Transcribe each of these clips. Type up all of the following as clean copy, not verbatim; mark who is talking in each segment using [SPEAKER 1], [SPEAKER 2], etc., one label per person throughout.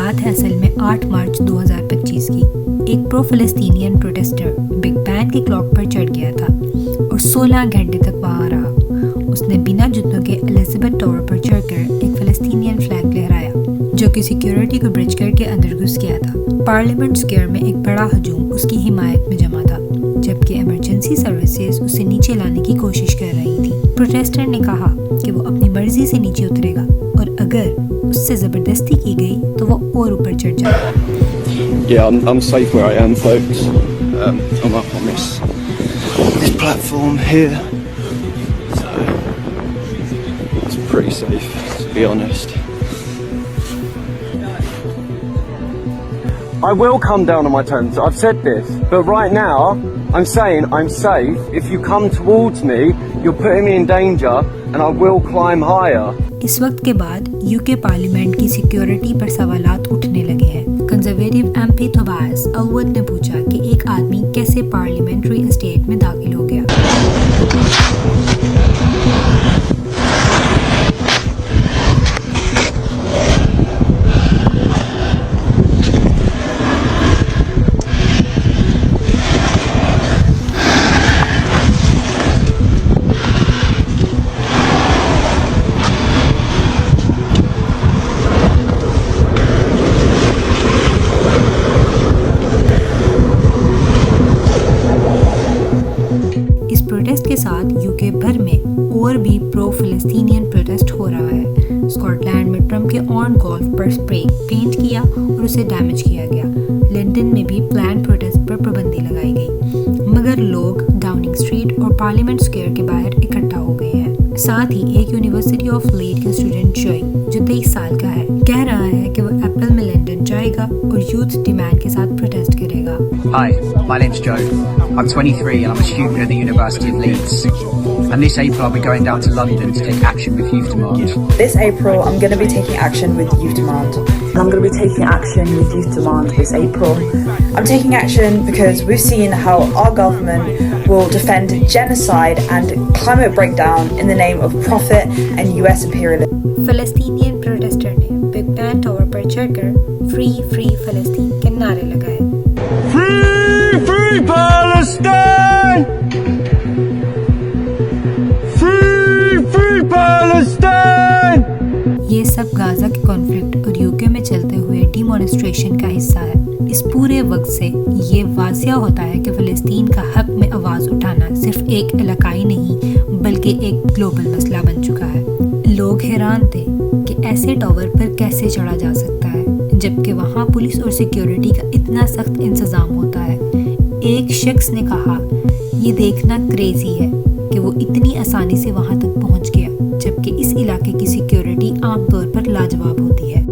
[SPEAKER 1] बात है असल में 8 मार्च 2025 की। एक प्रो फ़लस्तीनियन प्रोटेस्टर बिग बैन की क्लॉक पर चढ़ गया था और 16 घंटे तक वहाँ रहा। उसने बिना जूतों के एलिजाबेथ टावर पर चढ़कर एक फ़लस्तीनियन फ्लैग लहराया, जो कि सिक्योरिटी को ब्रिज करके अंदर घुस गया था। पार्लियामेंट स्क्वायर में एक बड़ा हजूम उसकी हिमायत में जमा था, जबकि इमरजेंसी सर्विसेज उसे नीचे लाने की कोशिश कर रही थी। प्रोटेस्टर ने कहा कि वो अपनी मर्जी से नीचे उतरेगा और अगर उससे ज़बरदस्ती की गई तो वो और ऊपर चढ़ जाएगा।
[SPEAKER 2] Yeah, I'm safe where I am, folks. I'm up on this platform here, so it's pretty safe, to be honest. I will come down on my toes. I've said this, but right now I'm saying I'm safe. If you come towards me, you're putting me in danger, and I will climb higher.
[SPEAKER 1] इस वक्त के बाद UK parliament की security पर सवालात उठने लगे हैं। कंजर्वेटिव एमपी थोबास अवध ने पूछा कि एक आदमी कैसे पार्लियामेंट्री एस्टेट में दाखिल हो गया। प्रोटेस्ट के साथ यूके भर में और भी प्रो फ़लस्तीनियन प्रोटेस्ट हो रहा है। स्कॉटलैंड में ट्रम्प के ऑन गोल्फ पर स्प्रे पेंट किया और उसे डैमेज किया गया। लंदन में भी प्लान प्रोटेस्ट पर पाबंदी लगाई गई, मगर लोग डाउनिंग स्ट्रीट और पार्लियामेंट स्क्वायर के बाहर इकट्ठा हो गए हैं। साथ ही एक यूनिवर्सिटी ऑफ लीड का स्टूडेंट जॉय, जो 23 साल का है, कह रहा है कि वो अप्रैल में लंदन जाएगा और यूथ डिमांड के साथ प्रोटेस्ट करेगा।
[SPEAKER 3] Hi, my name's Joe. I'm 23 and I'm a student at the University of Leeds. And this April I'll be going down to London to take action with Youth Demand.
[SPEAKER 4] This April I'm going to be taking action with Youth Demand.
[SPEAKER 5] And I'm going to be taking action with Youth Demand this April.
[SPEAKER 4] I'm taking action because we've seen how our government will defend genocide and climate breakdown in the name of profit and US imperialism.
[SPEAKER 1] Palestinian protester ने Big Ben tower पर चढ़कर free free फ़लस्तीन के नारे लगाए।
[SPEAKER 2] Free, free Palestine! Free, free Palestine!
[SPEAKER 1] ये सब Gaza के conflict और यूके में चलते हुए डिमॉन्स्ट्रेशन का हिस्सा है। इस पूरे वक्त से ये वाज़िया होता है कि फ़लस्तीन का हक में आवाज़ उठाना सिर्फ एक इलाकाई नहीं बल्कि एक ग्लोबल मसला बन चुका है। लोग हैरान थे कि ऐसे टावर पर कैसे चढ़ा जा सकता है, जबकि वहाँ पुलिस और सिक्योरिटी का इतना सख्त इंतज़ाम होता है। एक शख्स ने कहा, ये देखना क्रेजी है कि वो इतनी आसानी से वहाँ तक पहुँच गया, जबकि इस इलाके की सिक्योरिटी आमतौर पर लाजवाब होती है।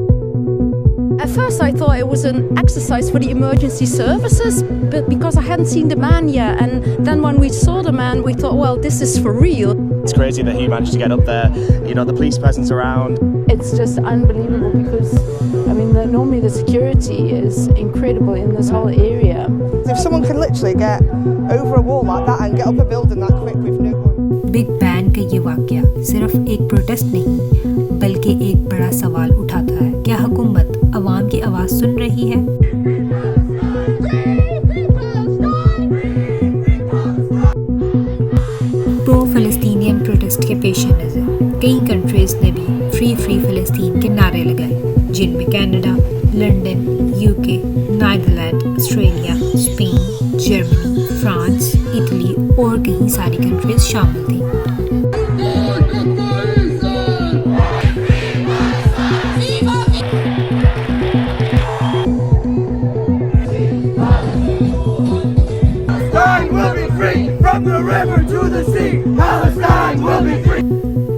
[SPEAKER 6] At first I thought it was an exercise for the emergency services, but because I hadn't seen the man yet, and then when we saw the man we thought, well, this is for real.
[SPEAKER 7] It's crazy that he managed to get up there, you know, the police presence around.
[SPEAKER 8] It's just unbelievable because, I mean, normally the security is incredible in this whole area.
[SPEAKER 9] If someone can literally get over a wall like that and get up a building that quick with no one.
[SPEAKER 1] Big Ben का ये वाकया सिर्फ एक protest नहीं बल्कि एक बड़ा सवाल उठाता है, क्या हुकूमत अवाम की आवाज़ सुन रही है? प्रो फ़लस्तीनियन प्रोटेस्ट के पेश नज़र कई कंट्रीज़ ने भी फ्री फ्री फ़लस्तीन के नारे लगाए, जिनमें Canada, London, UK, Netherlands, Australia, Spain, Germany, France, Italy और कई सारी कंट्रीज़ शामिल थी।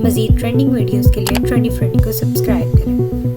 [SPEAKER 1] मज़ीद ट्रेंडिंग वीडियोज़ के लिए ट्रेंडी फ्रेंडी को सब्सक्राइब करें।